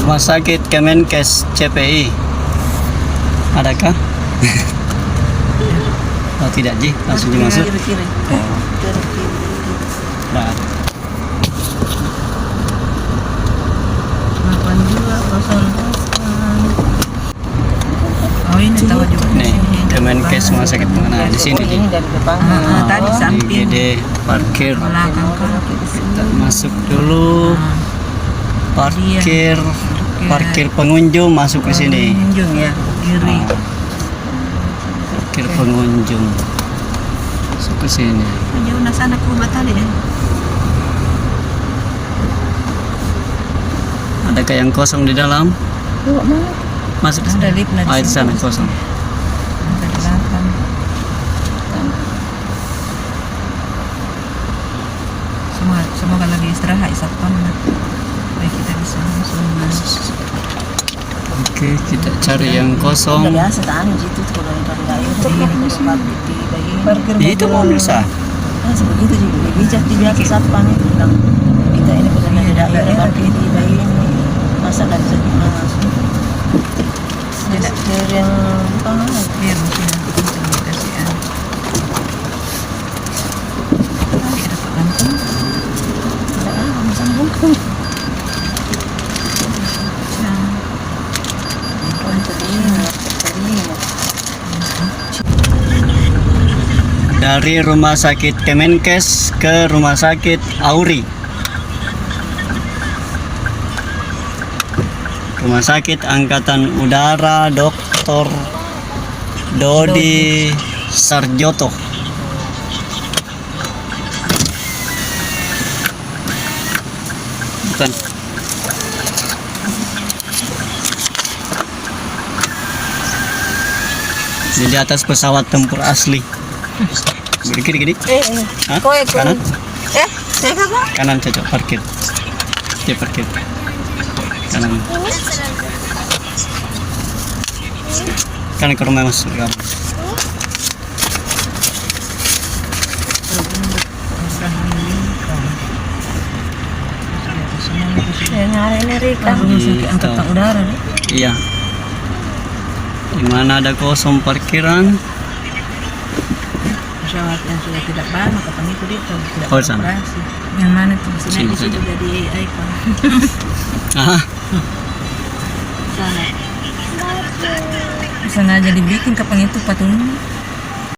Rumah Sakit Kemenkes CPI. Adakah? Oh tidak Ji, langsung dimasuk. Kiri. Oh. Nah, 8208. Oh ini tahu juga. nih Kemenkes Rumah Sakit Mengenai di sini Ji. Ini dari depan. Tadi samping IGD parkir. belakang kan. Kita masuk dulu. Parkir pengunjung masuk ke sini. Pengunjung ya, kiri. Parkir pengunjung masuk ke sini. Jauh nak sana ke rumah tadi ya. Adakah yang kosong di dalam? Masuk ke Ada sini. lift nanti. Oh, di sana kosong. Ada belakang. Semoga lagi istirahat satpam. Baik kita bisa langsung masuk. Oke, kita cari yang kosong. Biasa tahan gitu tuh kalau dari air parkir Itu mobil sah. sebegitu juga bijak di biasa satpam itu bilang kita ini bukan dari daerah parkir di bayi ini masa dari sini masuk tidak yang bukan Biar mungkin nanti kencang dikasih ada dapat langsung. ada sambung Dari Rumah Sakit Kemenkes ke Rumah Sakit Auri. Rumah Sakit Angkatan Udara Dr. Dodi Sarjoto. Bukan. Di atas pesawat tempur asli. Gini. Hah? Kanan? saya kakak Kanan cocok parkir. Dia parkir. Kanan. Kanan ke rumah masuk kamu. yang hari ini Rika Rumah sakit angkatan udara nih. Iya. Di mana ada kosong parkiran? Pesawat yang sudah tidak lama kapan itu dia tidak Oh, sana. beroperasi. Yang mana tuh? Sini Di situ saja. jadi icon. Ah, Sana. Sengaja dibikin kapan itu patungnya.